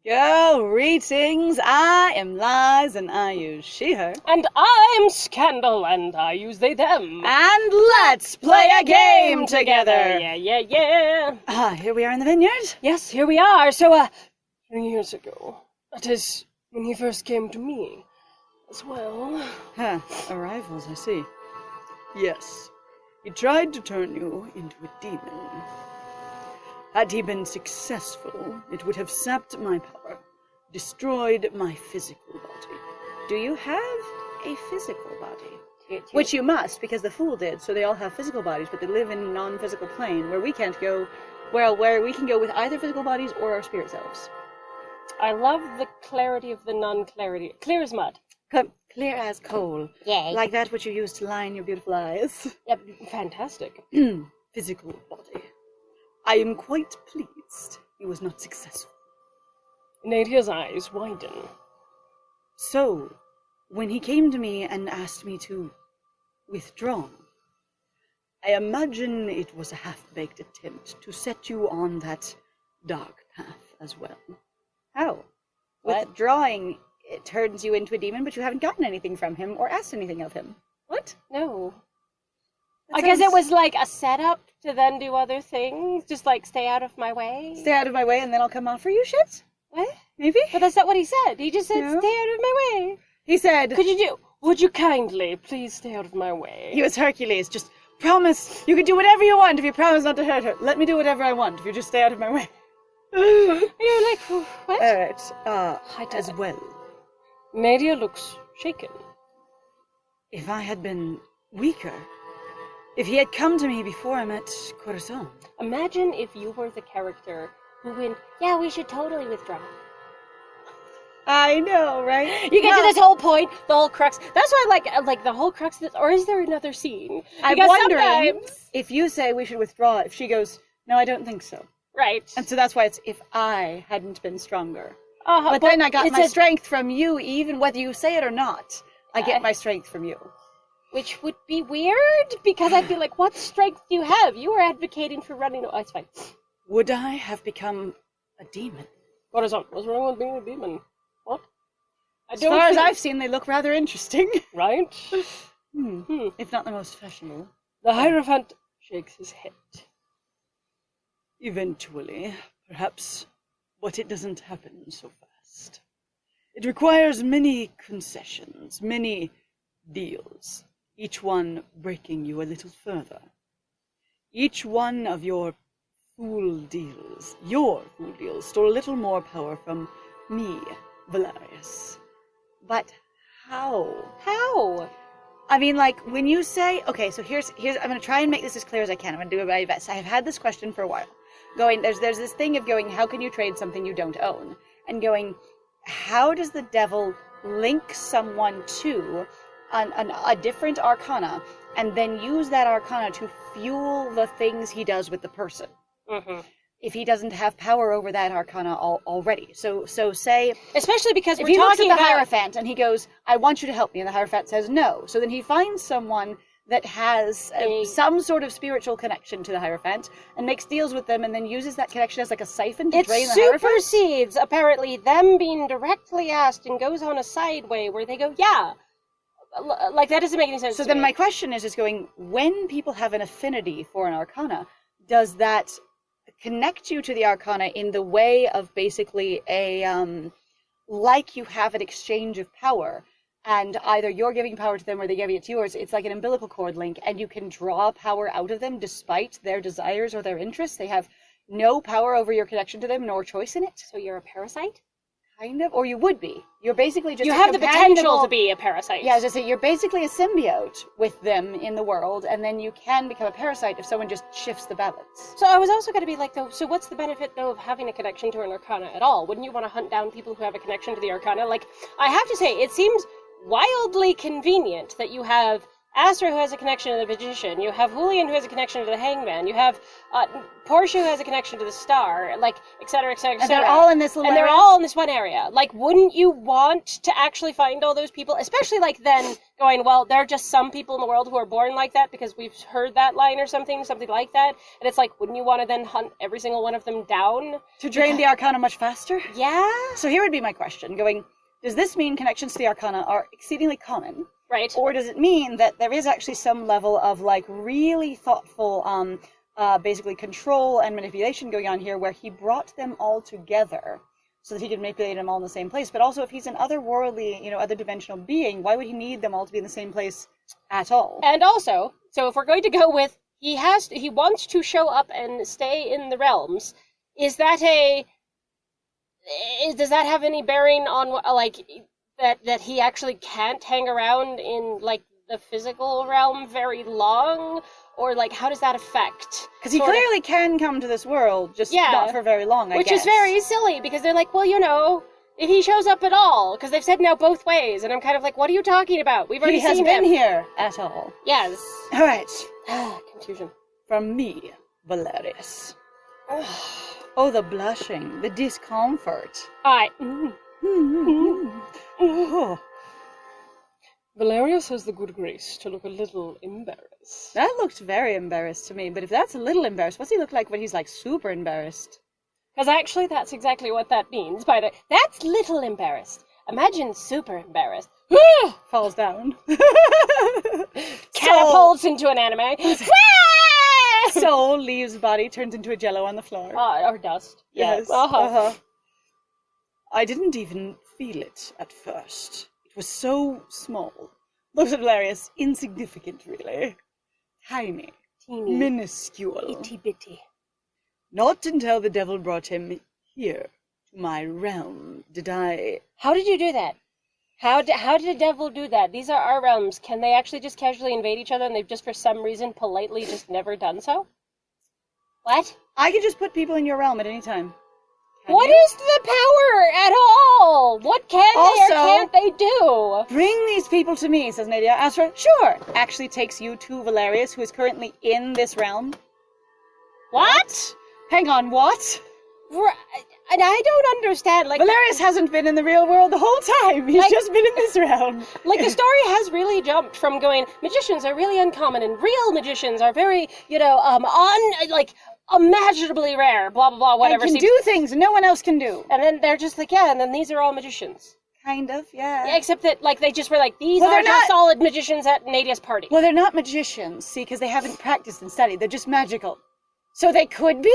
Greetings, I am Lies and I use she, her. And I'm Scandal and I use they, them. And let's play a game together! Yeah. Here we are in the vineyard. Yes, here we are. So, years ago, that is when he first came to me as well. Arrivals, I see. Yes, he tried to turn you into a demon. Had he been successful, it would have sapped my power, destroyed my physical body. Do you have a physical body? Which you must, because the fool did, so they all have physical bodies, but they live in a non-physical plane, where we can't go, where we can go with either physical bodies or our spirit selves. I love the clarity of the non-clarity. Clear as mud. Clear as coal. Yay. Like that which you use to line your beautiful eyes. Yep, fantastic. Physical body. I am quite pleased he was not successful. Nadia's eyes widen. So, when he came to me and asked me to withdraw, I imagine it was a half-baked attempt to set you on that dark path as well. How? What? Withdrawing, it turns you into a demon, but you haven't gotten anything from him or asked anything of him. What? No. That I guess it sounds- was like a setup to then do other things, just like stay out of my way. Stay out of my way and then I'll come offer you shit? What? Maybe? But that's not what he said. He just said, No. stay out of my way. He said... Would you kindly please stay out of my way? He was Hercules. Just promise you can do whatever you want if you promise not to hurt her. Let me do whatever I want if you just stay out of my way. You're like, what? Alright, as well. Nadia looks shaken. If I had been weaker, if he had come to me before I met Corazon. Imagine if you were the character who went, yeah, we should totally withdraw. I know, right? You get to this whole point, the whole crux. That's why I like the whole crux of this, or is there another scene? I'm Because wondering sometimes... if you say we should withdraw, if she goes, no, I don't think so. Right. And so that's why it's if I hadn't been stronger. Uh-huh, But then I got my strength from you, even whether you say it or not. I get my strength from you. Which would be weird, because I'd be like, what strength do you have? You were advocating for running... Oh, it's fine. Would I have become a demon? What's wrong with being a demon? What? As far as I've seen, they look rather interesting. Right? If not the most fashionable. The Hierophant shakes his head. Eventually, perhaps, but it doesn't happen so fast. It requires many concessions, many deals, each one breaking you a little further. Each one of your fool deals stole a little more power from me, Valerius. But how? How? I mean, like, when you say, okay, so here's, I'm going to try and make this as clear as I can. I'm going to do my best. I have had this question for a while. There's this thing of going, how can you trade something you don't own? And going, how does the devil link someone to a different arcana and then use that arcana to fuel the things he does with the person? Mm-hmm. If he doesn't have power over that arcana already. So say... Especially because if we're talking looks at the about... Hierophant and he goes, I want you to help me, and the Hierophant says no. So then he finds someone that has some sort of spiritual connection to the Hierophant and makes deals with them and then uses that connection as like a siphon to drain the Hierophant. It supersedes, apparently, them being directly asked and goes on a side way where they go, yeah. Like, that doesn't make any sense So to then me. my question is going, when people have an affinity for an arcana, does that connect you to the arcana in the way of basically like you have an exchange of power, and either you're giving power to them or they're giving it to yours? It's like an umbilical cord link, and you can draw power out of them despite their desires or their interests. They have no power over your connection to them, nor choice in it. So you're a parasite? Kind of, or you would be. You're basically just You have the potential to be a parasite. Yeah, I was just saying, you're basically a symbiote with them in the world, and then you can become a parasite if someone just shifts the balance. So I was also going to be like, though, so what's the benefit, though, of having a connection to an arcana at all? Wouldn't you want to hunt down people who have a connection to the arcana? Like, I have to say, it seems wildly convenient that you have Astra, who has a connection to the magician. You have Julian, who has a connection to the hangman. You have Portia, who has a connection to the star. Like, et cetera, et cetera, et And cetera. they're all in this little And they're area? all in this one area. Like, wouldn't you want to actually find all those people? Especially, like, then going, well, there are just some people in the world who are born like that because we've heard that line or something like that. And it's like, wouldn't you want to then hunt every single one of them down? To drain the Arcana much faster? Yeah. So here would be my question, going, does this mean connections to the Arcana are exceedingly common? Right. Or does it mean that there is actually some level of, like, really thoughtful, basically control and manipulation going on here where he brought them all together so that he could manipulate them all in the same place? But also, if he's an otherworldly, other dimensional being, why would he need them all to be in the same place at all? And also, so if we're going to go with he wants to show up and stay in the realms, does that have any bearing on, like, that he actually can't hang around in, like, the physical realm very long? Or, like, how does that affect? Because he clearly can come to this world, just not for very long, I guess. Which is very silly, because they're like, well, if he shows up at all, because they've said now both ways, and I'm kind of like, what are you talking about? We've already seen him. He has been here at all. Yes. All right. Confusion. From me, Valerius. Oh, the blushing, the discomfort. Oh. Valerius has the good grace to look a little embarrassed. That looked very embarrassed to me, but if that's a little embarrassed, what's he look like when he's, like, super embarrassed? Because actually that's exactly what that means. That's little embarrassed. Imagine super embarrassed. Falls down. Catapults into an anime. Soul leaves body, turns into a jello on the floor. Or dust. Yes. I didn't even feel it at first. It was so small. Looks at Valerius, insignificant, really. Tiny. Teeny. Minuscule. Itty bitty. Not until the devil brought him here, to my realm, did I... How did you do that? How did a devil do that? These are our realms. Can they actually just casually invade each other and they've just for some reason politely just never done so? What? I can just put people in your realm at any time. What is the power at all? What can they or can't they do? Bring these people to me, says Nadia. Astra, sure. Actually takes you to Valerius, who is currently in this realm. What? Hang on, what? And I don't understand, like... Valerius hasn't been in the real world the whole time. He's just been in this realm. Like, the story has really jumped from going, magicians are really uncommon, and real magicians are very, imaginably rare, blah, blah, blah, whatever. And can do things no one else can do. And then they're just like, yeah, and then these are all magicians. Kind of, yeah. Yeah, except that, like, they just were like, these are just solid magicians at Nadia's party. Well, they're not magicians, see, because they haven't practiced and studied. They're just magical. So they could be?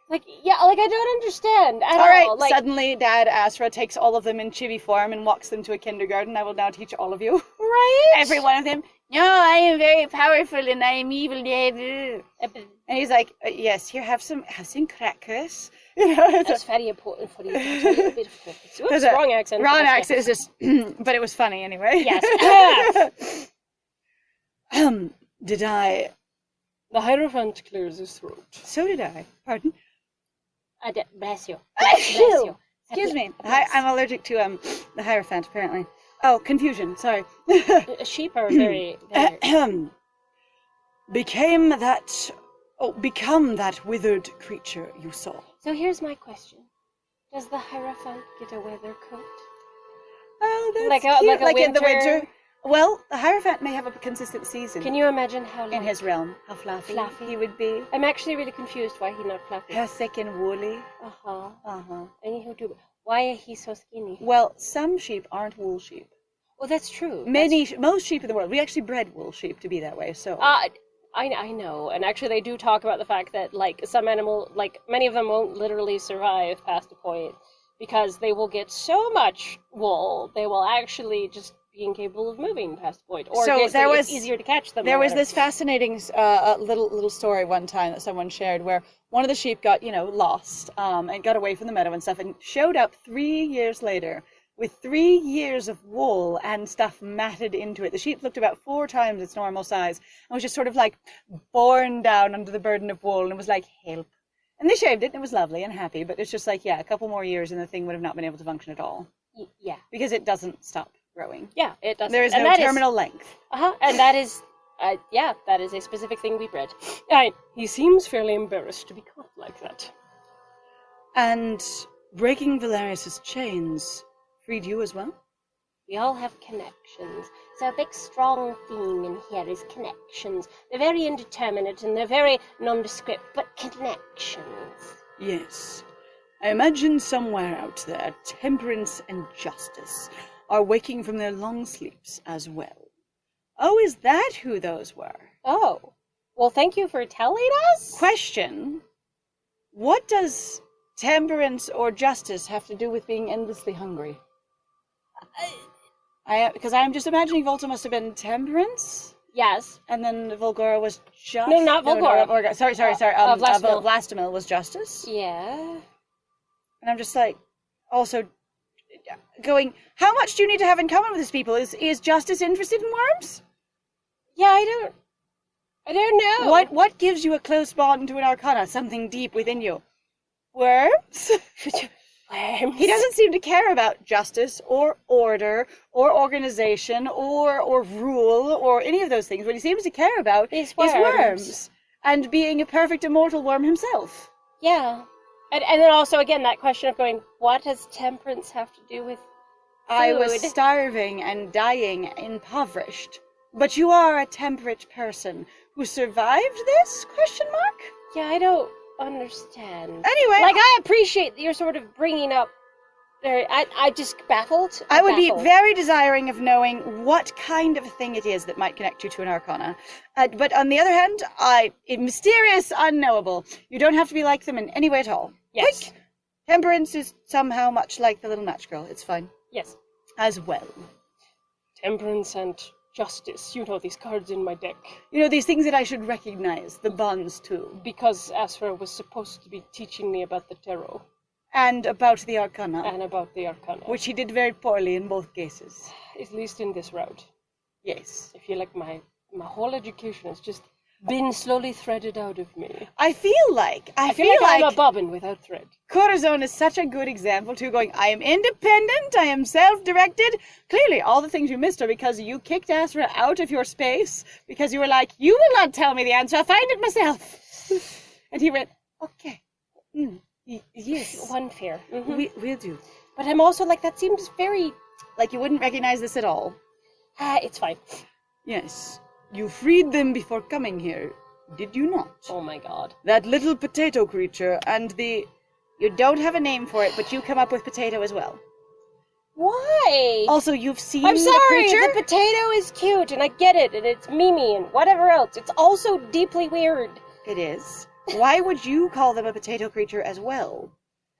Like, yeah, like, I don't understand at all. All right, like, suddenly Dad Astra takes all of them in chibi form and walks them to a kindergarten. I will now teach all of you. Right? Every one of them. No, I am very powerful and I am evil. And he's like, yes, here, have some crackers. That's very important for you to tell you a bit of focus. Oops, wrong accent. Wrong accent is just, but it was funny anyway. Yes. Did I? The Hierophant clears his throat. So did I. Pardon? Bless you. Bless you. Excuse me. I'm allergic to the Hierophant, apparently. Oh, confusion. Sorry. Sheep are very... Become that withered creature you saw. So here's my question. Does the Hierophant get a weather coat? Oh, that's like cute. Like in the winter. Well, the Hierophant may have a consistent season. Can you imagine how in his realm, how fluffy he would be? I'm actually really confused why he's not fluffy. How thick and woolly. Anywho, why is he so skinny? Well, some sheep aren't wool sheep. Well, that's true. Most sheep in the world. We actually bred wool sheep to be that way. So. I know, and actually they do talk about the fact that, like, some animal, like, many of them won't literally survive past a point because they will get so much wool, they will actually just be incapable of moving past a point, or so it's easier to catch them. There was this fascinating little story one time that someone shared where one of the sheep got, lost and got away from the meadow and stuff and showed up 3 years later with 3 years of wool and stuff matted into it. The sheep looked about 4 times its normal size and was just sort of like borne down under the burden of wool and was like, help. And they shaved it and it was lovely and happy, but it's just like, yeah, a couple more years and the thing would have not been able to function at all. Yeah. Because it doesn't stop growing. Yeah, it doesn't. There is no terminal length. And that is Yeah, that is a specific thing we've read. He seems fairly embarrassed to be caught like that. And breaking Valerius's chains freed you as well? We all have connections. So a big strong theme in here is connections. They're very indeterminate and they're very nondescript, but connections. Yes. I imagine somewhere out there, temperance and justice are waking from their long sleeps as well. Oh, is that who those were? Oh. Well, thank you for telling us. Question. What does temperance or justice have to do with being endlessly hungry? Because I'm just imagining Volta must have been temperance? Yes. And then Volgora was just... No, not Volgora. No, sorry. Vlastimil. Vlastimil was justice? Yeah. And I'm just like, also going, how much do you need to have in common with these people? Is justice interested in worms? Yeah, I don't know. What gives you a close bond to an Arcana? Something deep within you. Worms? Worms. He doesn't seem to care about justice or order or organization or rule or any of those things. What he seems to care about is worms. And being a perfect immortal worm himself. Yeah. And then also, again, that question of going, what does temperance have to do with food? I was starving and dying, impoverished. But you are a temperate person who survived this? Question mark? Yeah, I don't understand. Anyway, like, I appreciate that you're sort of bringing up. I just baffled. I would be very desiring of knowing what kind of thing it is that might connect you to an Arcana. But on the other hand, mysterious, unknowable. You don't have to be like them in any way at all. Yes. Like, temperance is somehow much like the little match girl. It's fine. Yes. As well. Temperance and justice. You know, these cards in my deck. You know, these things that I should recognize. The bonds, too. Because Asra was supposed to be teaching me about the tarot. And about the Arcana. And about the Arcana. Which he did very poorly in both cases. At least in this route. Yes. I feel like my whole education has just been slowly threaded out of me. I feel like I'm a bobbin without thread. Corazon is such a good example too, going, I am independent, I am self-directed. Clearly, all the things you missed are because you kicked Asra out of your space, because you were like, you will not tell me the answer, I'll find it myself. And he went, okay. Yes. One fair. Mm-hmm. We'll do. But I'm also like, that seems very... Like you wouldn't recognize this at all. It's fine. Yes. You freed them before coming here, did you not? Oh my god. That little potato creature and the... You don't have a name for it, but you come up with potato as well. Why? Also, you've seen I'm sorry, the creature? the potato is cute, and I get it, and it's Mimi, and whatever else. It's also deeply weird. It is. Why would you call them a potato creature as well?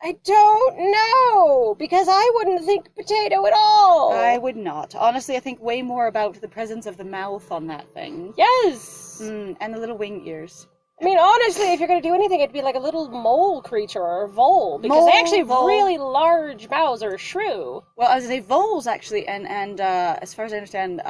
I don't know, because I wouldn't think potato at all. I would not. Honestly, I think way more about the presence of the mouth on that thing. Yes! And the little wing ears. I mean, honestly, if you're going to do anything, it'd be like a little mole creature or a vole, because they actually have really large mouths, or a shrew. Well, I was going to say voles, actually, and as far as I understand,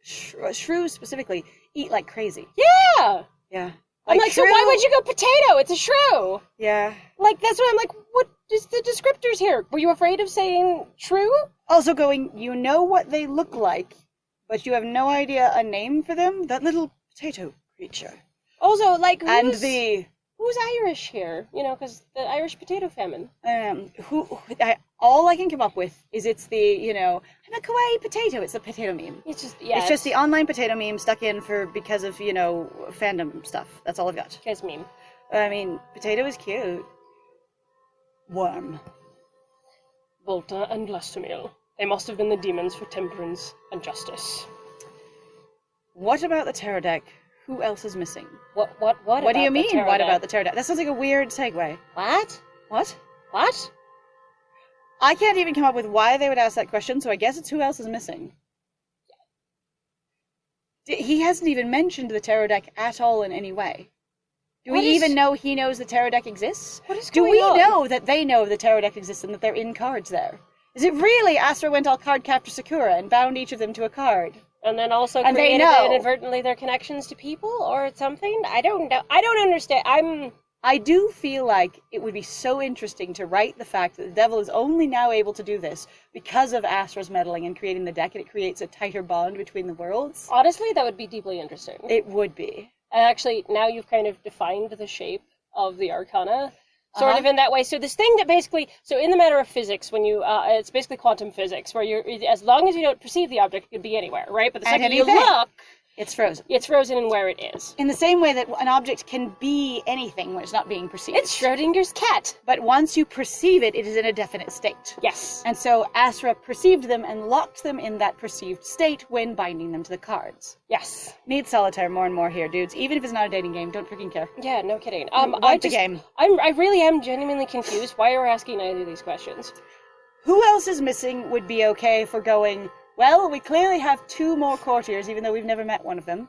shrews specifically eat like crazy. Yeah! Yeah. I'm like, so why would you go potato? It's a shrew. Yeah. Like, that's what I'm like, what is the descriptors here? Were you afraid of saying shrew? Also going, you know what they look like, but you have no idea a name for them? That little potato creature. Also, like, who's Irish here? You know, because the Irish potato famine. All I can come up with is it's the, I'm a kawaii potato. It's a potato meme. It's just, It's just the online potato meme stuck in because of, fandom stuff. That's all I've got. Because meme. I mean, potato is cute. Worm. Volta and Vlastimil. They must have been the demons for temperance and justice. What about the tarot deck? Who else is missing? What do you mean, what about the tarot deck? That sounds like a weird segue. What? What? I can't even come up with why they would ask that question, so I guess it's who else is missing. He hasn't even mentioned the tarot deck at all in any way. Do we even know he knows the tarot deck exists? What is Do going we on? know that they know the tarot deck exists and that they're in cards there? Is it really Astra went all card captor Sakura and bound each of them to a card? And then also And they created know. inadvertently their connections to people or something? I don't know. I don't understand. I do feel like it would be so interesting to write the fact that the devil is only now able to do this because of Astra's meddling and creating the deck, and it creates a tighter bond between the worlds. Honestly, that would be deeply interesting. It would be. And actually, now you've kind of defined the shape of the Arcana, sort of in that way. So this thing that basically, so in the matter of physics, when you, it's basically quantum physics, where you're, as long as you don't perceive the object, it could be anywhere, right? But the second you look, it's frozen. It's frozen in where it is. In the same way that an object can be anything when it's not being perceived. It's Schrodinger's cat. But once you perceive it, it is in a definite state. Yes. And so Astra perceived them and locked them in that perceived state when binding them to the cards. Yes. Need solitaire more and more here, dudes. Even if it's not a dating game, don't freaking care. Yeah, no kidding. The game. I really am genuinely confused why you're asking either of these questions. Who else is missing would be okay for going, well, we clearly have 2 more courtiers, even though we've never met one of them.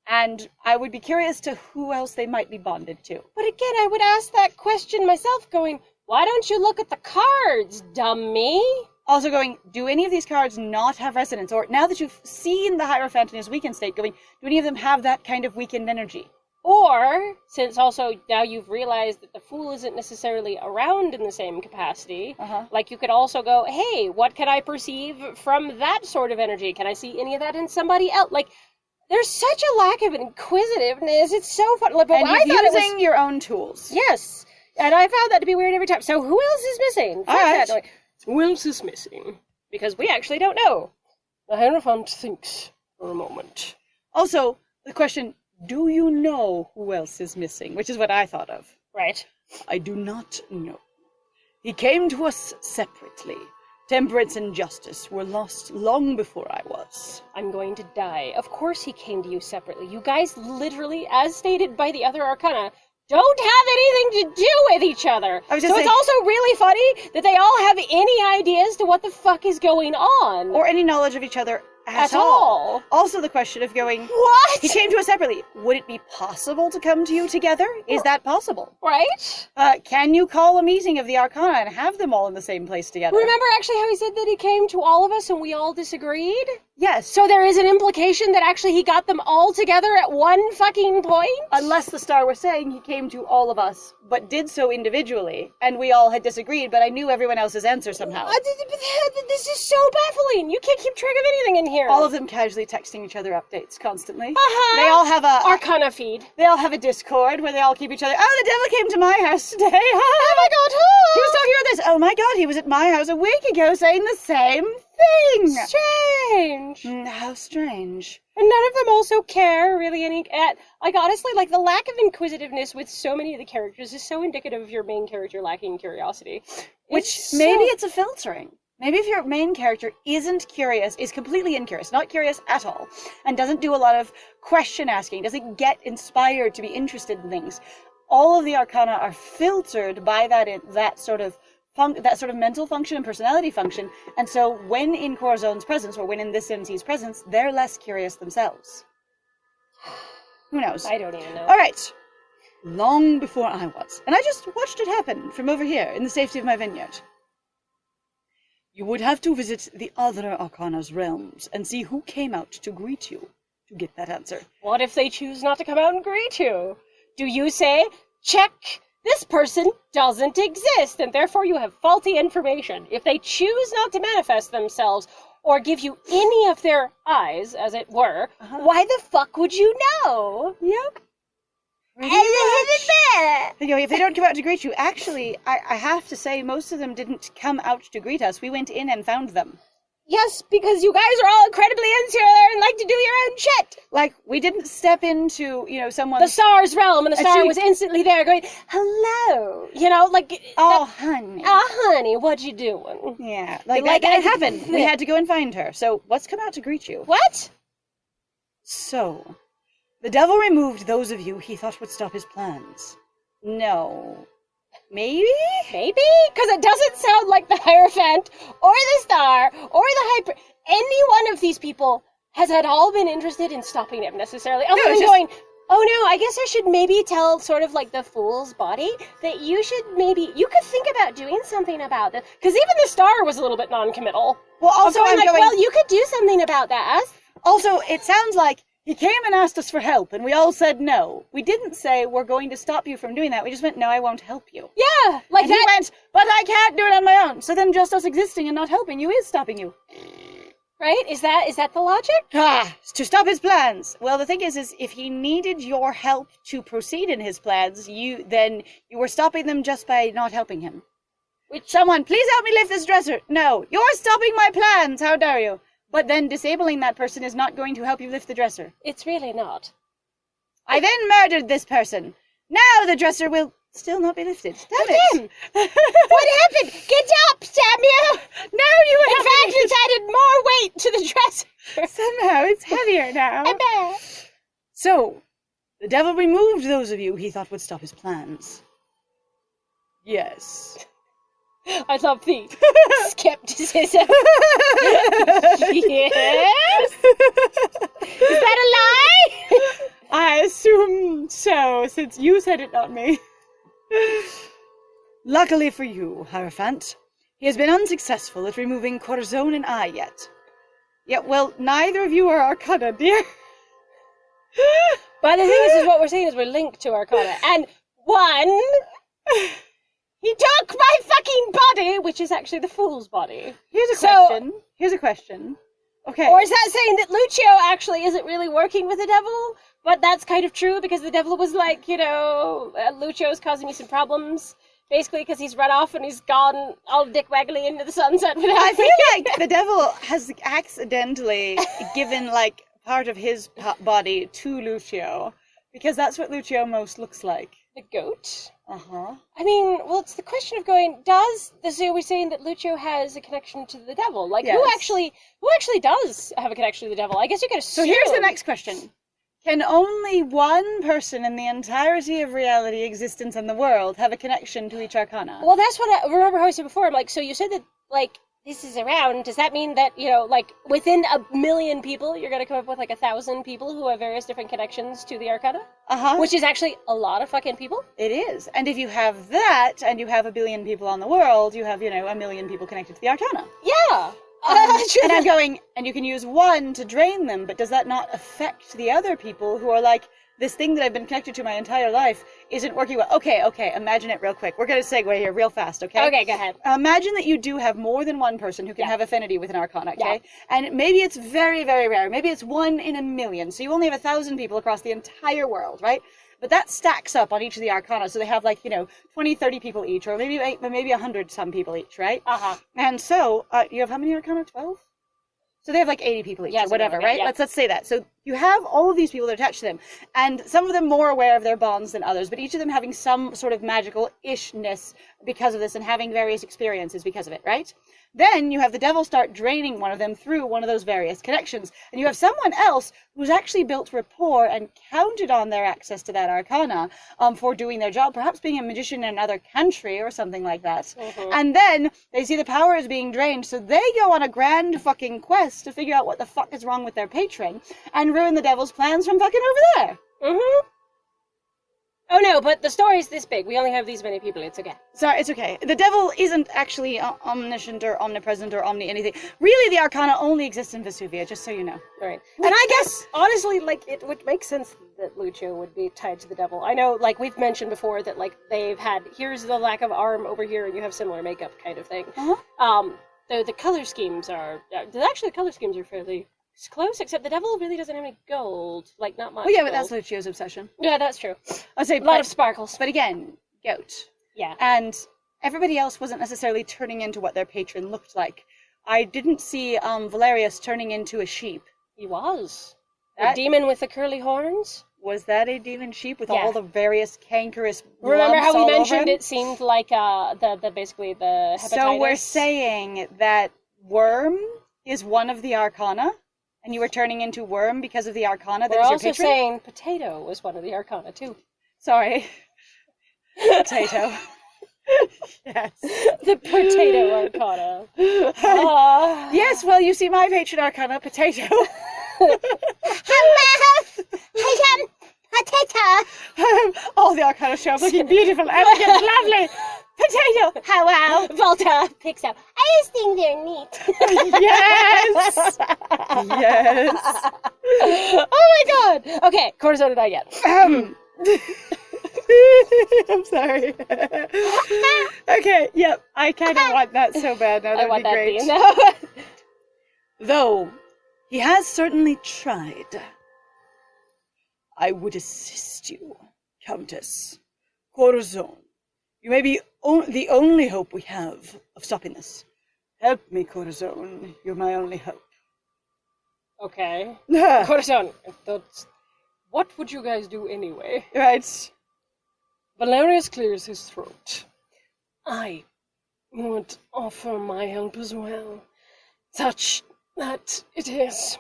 And I would be curious to who else they might be bonded to. But again, I would ask that question myself, going, why don't you look at the cards, dummy? Also going, do any of these cards not have resonance? Or now that you've seen the Hierophant in his weakened state, going, do any of them have that kind of weakened energy? Or, since also now you've realized that the Fool isn't necessarily around in the same capacity, like you could also go, hey, what can I perceive from that sort of energy? Can I see any of that in somebody else? Like, there's such a lack of inquisitiveness. It's so fun. But and you're using your own tools. Yes. And I found that to be weird every time. So who else is missing? All right. Who else is missing? Because we actually don't know. The Hierophant thinks for a moment. Also, the question, do you know who else is missing? Which is what I thought of. Right. I do not know. He came to us separately. Temperance and justice were lost long before I was. I'm going to die. Of course he came to you separately. You guys literally, as stated by the other Arcana, don't have anything to do with each other. So it's also really funny that they all have any ideas to what the fuck is going on. Or any knowledge of each other at all. Also the question of going, what? He came to us separately. Would it be possible to come to you together? Is that possible? Right? Can you call a meeting of the Arcana and have them all in the same place together? Remember actually how he said that he came to all of us and we all disagreed? Yes. So there is an implication that actually he got them all together at one fucking point? Unless the star was saying he came to all of us, but did so individually, and we all had disagreed, but I knew everyone else's answer somehow. This is so baffling. You can't keep track of anything in here. All of them casually texting each other updates constantly. They all have a Arcana feed. They all have a Discord where they all keep each other. Oh, the devil came to my house today. Oh my god. He was talking about this. Oh my god, he was at my house a week ago saying the same thing. Strange. How strange. And none of them also care really any. Like honestly, like the lack of inquisitiveness with so many of the characters is so indicative of your main character lacking curiosity. Which maybe it's a filtering. Maybe if your main character isn't curious, is completely incurious, not curious at all, and doesn't do a lot of question asking, doesn't get inspired to be interested in things, all of the Arcana are filtered by that sort of mental function and personality function, and so when in Corazone's presence, or when in this MC's presence, they're less curious themselves. Who knows? I don't even know. All right. Long before I was. And I just watched it happen from over here in the safety of my vineyard. You would have to visit the other Arcana's realms and see who came out to greet you to get that answer. What if they choose not to come out and greet you? Do you say, check, this person doesn't exist, and therefore you have faulty information? If they choose not to manifest themselves or give you any of their eyes, as it were, why the fuck would you know? Yep. If they don't come out to greet you, actually, I have to say, most of them didn't come out to greet us. We went in and found them. Yes, because you guys are all incredibly insular and like to do your own shit. Like, we didn't step into, someone's... the star's realm, and the star was instantly there going, hello. Honey. Honey, what you doing? Yeah, that happened. We had to go and find her. So, what's come out to greet you? What? So... the devil removed those of you he thought would stop his plans. No. Maybe? Maybe? Because it doesn't sound like the Hierophant, or the Star, or the Hyper... any one of these people has at all been interested in stopping him, necessarily. Other than going, oh no, I guess I should maybe tell sort of like the Fool's body that you could think about doing something about this. Because even the Star was a little bit non-committal. Well, also well, you could do something about that. Also, it sounds like He came and asked us for help, and we all said no. We didn't say, we're going to stop you from doing that. We just went, no, I won't help you. Yeah, like and that. he went, but I can't do it on my own. So then just us existing and not helping you is stopping you. Right? Is that the logic? To stop his plans. Well, the thing is if he needed your help to proceed in his plans, you were stopping them just by not helping him. Someone, please help me lift this dresser. No, you're stopping my plans. How dare you? But then disabling that person is not going to help you lift the dresser. It's really not. I then murdered this person. Now the dresser will still not be lifted. Damn it. What happened? Get up, Samuel! No, you would In fact, it's added more weight to the dresser. Somehow it's heavier now. So, the devil removed those of you he thought would stop his plans. Yes. I love the skepticism. Yes? Is that a lie? I assume so, since you said it, not me. Luckily for you, Hierophant, he has been unsuccessful at removing Corazon and I yet. Yet, well, neither of you are Arcana, dear. But the thing is what we're saying is we're linked to Arcana. And one... He took my fucking body, which is actually the fool's body. Here's a question. Okay. Or is that saying that Lucio actually isn't really working with the devil? But that's kind of true because the devil was like, Lucio's causing me some problems. Basically because he's run off and he's gone all dick waggly into the sunset. I feel like the devil has accidentally given, part of his body to Lucio. Because that's what Lucio most looks like. The goat? Uh-huh. I mean, well, it's the question of going, so we're saying that Lucio has a connection to the devil? Like, yes. who actually does have a connection to the devil? I guess you could assume. So here's the next question. Can only one person in the entirety of reality, existence, and the world have a connection to each arcana? Well, that's what I remember how I said before. I'm like, so you said that, this is around. Does that mean that, within 1 million people, you're going to come up with, 1,000 people who have various different connections to the arcana? Uh-huh. Which is actually a lot of fucking people. It is. And if you have that, and you have 1 billion people on the world, you have, 1 million people connected to the arcana. Yeah. And I'm going, and you can use one to drain them, but does that not affect the other people who are like, this thing that I've been connected to my entire life isn't working well? Okay, imagine it real quick. We're going to segue here real fast, okay? Okay, go ahead. Imagine that you do have more than one person who can have affinity with an arcana, okay? Yeah. And maybe it's very, very rare. Maybe it's 1 in 1 million. So you only have 1,000 people across the entire world, right? But that stacks up on each of the arcana. So they have 20, 30 people each, or maybe 100 some people each, right? Uh-huh. And so, you have how many arcana? 12? So they have 80 people each, or whatever, right? Yeah. Let's say that. So you have all of these people that are attached to them, and some of them more aware of their bonds than others, but each of them having some sort of magical-ishness because of this and having various experiences because of it, right? Then you have the devil start draining one of them through one of those various connections, and you have someone else who's actually built rapport and counted on their access to that arcana for doing their job, perhaps being a magician in another country or something like that. Mm-hmm. And then they see the power is being drained, so they go on a grand fucking quest to figure out what the fuck is wrong with their patron and ruin the devil's plans from fucking over there. Mm-hmm. Oh no, but the story's this big. We only have these many people. It's okay. Sorry, it's okay. The devil isn't actually omniscient or omnipresent or omni-anything. Really, the arcana only exists in Vesuvia, just so you know. Right. And I guess, honestly, it would make sense that Lucio would be tied to the devil. I know, we've mentioned before that, they've had, here's the lack of arm over here, and you have similar makeup kind of thing. Uh-huh. Though the color schemes are, actually the color schemes are fairly close, except the devil really doesn't have any gold. Not much. Oh yeah, gold. but that's Lucio's obsession. Yeah, that's true. I'd say a lot of sparkles. But again, goat. Yeah. And everybody else wasn't necessarily turning into what their patron looked like. I didn't see Valerius turning into a sheep. He was. The demon with the curly horns? Was that a demon sheep with all the various cankerous Remember how we mentioned it seemed like basically the hepatitis? So we're saying that worm is one of the arcana? And you were turning into worm because of the arcana that is your patron? We're also saying potato was one of the arcana, too. Sorry. Potato. Yes. The potato arcana. Yes, well, you see my patron arcana, potato. Potato! All the arcana show up looking beautiful, elegant, lovely. Potato! How wow! Volta picks up. I just think they're neat. Yes! Yes! Oh my god! Okay, cortisone did I get? I'm sorry. Okay, yep. I kind of want that so bad now. That would be great. Though, he has certainly tried. I would assist you, Countess. Corazon. You may be the only hope we have of stopping this. Help me, Corazon. You're my only hope. Okay. Corazon, what would you guys do anyway? Right. Valerius clears his throat. I would offer my help as well. Such that it is.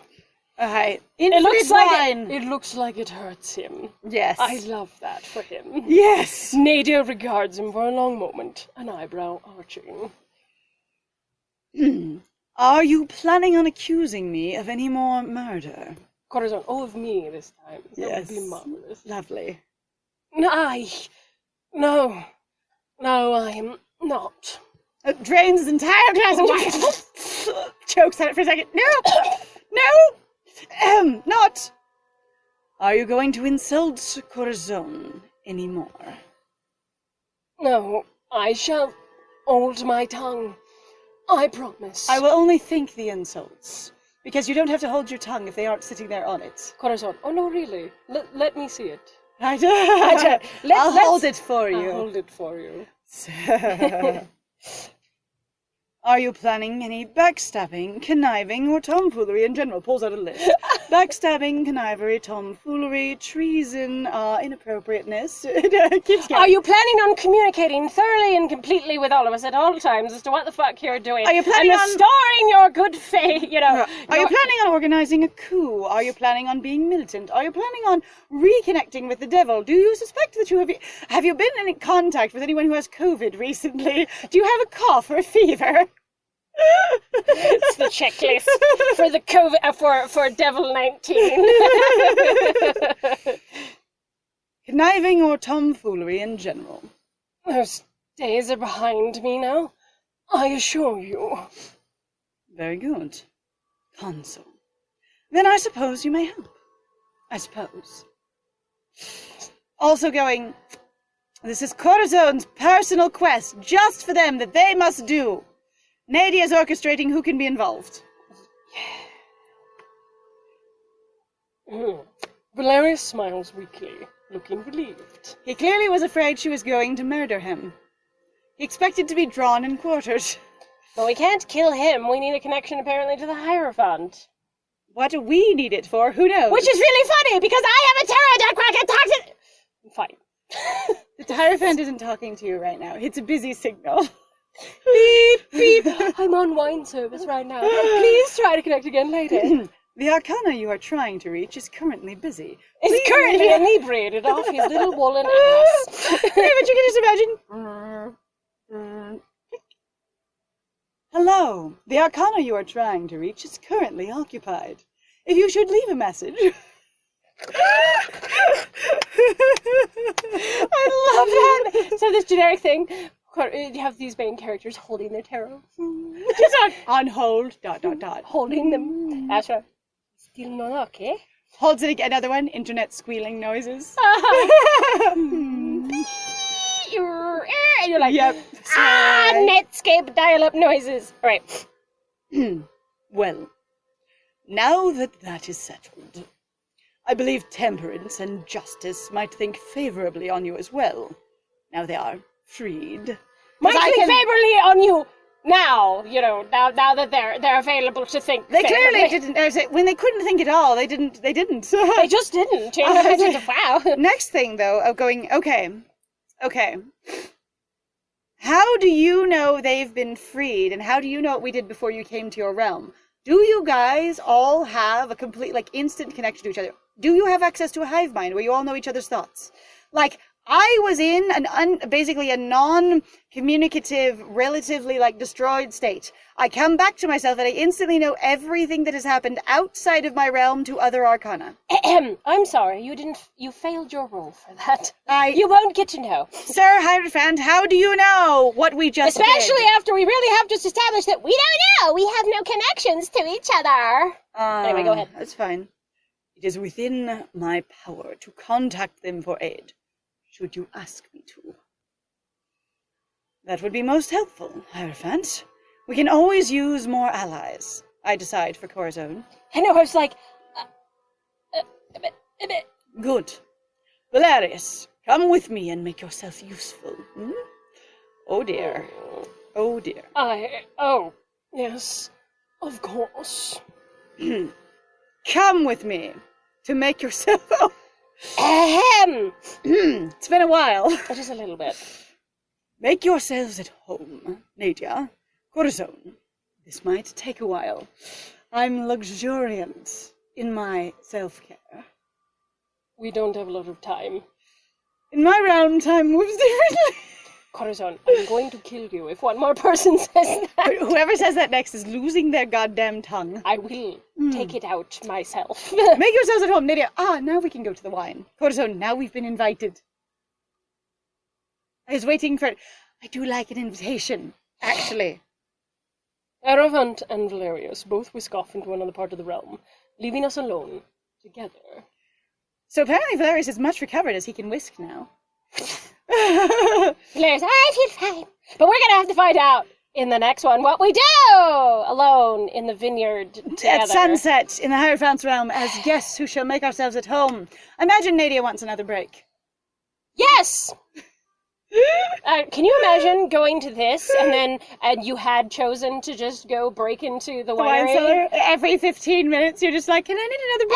Alright. It looks like it hurts him. Yes. I love that for him. Yes. Nadia regards him for a long moment, an eyebrow arching. Are you planning on accusing me of any more murder? Corazon, of me this time. That Yes. would be marvelous. Lovely. No, I am not. Drains his entire glass of wine. Chokes on it for a second. No! Not! Are you going to insult Corazon anymore? No, I shall hold my tongue. I promise. I will only think the insults. Because you don't have to hold your tongue if they aren't sitting there on it. Corazon, oh no, really? Let me see it. I'll hold it for you. I'll hold it for you. Are you planning any backstabbing, conniving, or tomfoolery in general? Pulls out a list. Backstabbing, connivery, tomfoolery, treason, inappropriateness. Keeps going. Are you planning on communicating thoroughly and completely with all of us at all times as to what the fuck you're doing? Are you planning and restoring your good faith, Are you planning on organizing a coup? Are you planning on being militant? Are you planning on reconnecting with the devil? Do you suspect that have you been in contact with anyone who has COVID recently? Do you have a cough or a fever? It's the checklist for the COVID for Devil 19. Conniving or tomfoolery in general. Those days are behind me now, I assure you. Very good. Consul. Then I suppose you may help. I suppose. Also going, this is Corazon's personal quest, just for them, that they must do. Nadia's orchestrating who can be involved. Valerius smiles weakly, looking relieved. He clearly was afraid she was going to murder him. He expected to be drawn and quartered. But we can't kill him. We need a connection, apparently, to the Hierophant. What do we need it for? Who knows? Which is really funny, because I have a pterodactyl toxin! Fine. The Hierophant isn't talking to you right now. It's a busy signal. Beep, beep. I'm on wine service right now. Please try to connect again later. The Arcana you are trying to reach is currently busy. He's currently inebriated off his little woolen ass. Yeah, but you can just imagine. Hello. The Arcana you are trying to reach is currently occupied. If you should leave a message. I love that. So this generic thing. You have these main characters holding their tarot. Just on hold, ... Holding them. That's right. Still not okay. Holds it again, another one, internet squealing noises. And you're like, yep. Netscape dial-up noises. All right. Well, now that is settled, I believe temperance and justice might think favorably on you as well. Now they are freed. Might think favorably on you now, now that they're available to think. They favorably. clearly didn't. When they couldn't think at all, they didn't. They just didn't. Wow. Next thing, though, of going, okay. How do you know they've been freed, and how do you know what we did before you came to your realm? Do you guys all have a complete, instant connection to each other? Do you have access to a hive mind where you all know each other's thoughts? I was in basically a non-communicative, relatively, destroyed state. I come back to myself and I instantly know everything that has happened outside of my realm to other Arcana. I'm sorry, you failed your role for that. You won't get to know. Sir Hierophant, how do you know what we just Especially did? after we really have just established that we don't know. We have no connections to each other. Anyway, go ahead. That's fine. It is within my power to contact them for aid, should you ask me to. That would be most helpful, Hierophant. We can always use more allies, I decide for Corazon. I know, I was like... Good. Valerius, come with me and make yourself useful. Hmm? Oh dear. Oh dear. Oh, yes, of course. Come with me to make yourself... Ahem! It's been a while. Just a little bit. Make yourselves at home, Nadia. Corazon, this might take a while. I'm luxuriant in my self-care. We don't have a lot of time. In my realm, time moves differently. Corazon, I'm going to kill you if one more person says that. Whoever says that next is losing their goddamn tongue. I will take it out myself. Make yourselves at home, Nadia. Now we can go to the wine. Corazon, now we've been invited. I was waiting for... I do like an invitation, actually. Hierophant and Valerius both whisk off into another part of the realm, leaving us alone, together. So apparently Valerius is much recovered as he can whisk now. Valerius, I feel fine. But we're gonna have to find out in the next one what we do alone in the vineyard together. At sunset in the Hierophant's realm as guests who shall make ourselves at home. Imagine Nadia wants another break. Yes! Can you imagine going to this and you had chosen to just go break into the winery? Wine cellar? Every 15 minutes you're just like, can I need another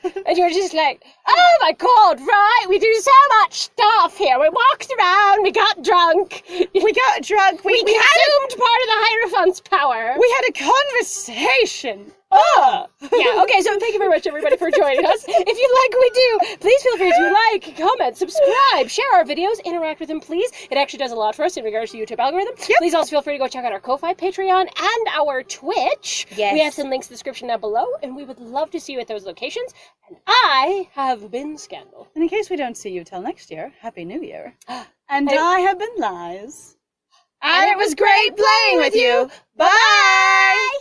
break? And you're just like, oh my god, right, we do so much stuff here. We walked around, we got drunk. We got drunk. We consumed part of the Hierophant's power. We had a conversation. Yeah, okay, so thank you very much, everybody, for joining us. If you like what we do, please feel free to like, comment, subscribe, share our videos, interact with them, please. It actually does a lot for us in regards to YouTube algorithm. Yep. Please also feel free to go check out our Ko-Fi, Patreon, and our Twitch. Yes. We have some links in the description down below, and we would love to see you at those locations. And I have been Scandal. And in case we don't see you till next year, Happy New Year. And I have been Lies. And it was great playing with you. Bye!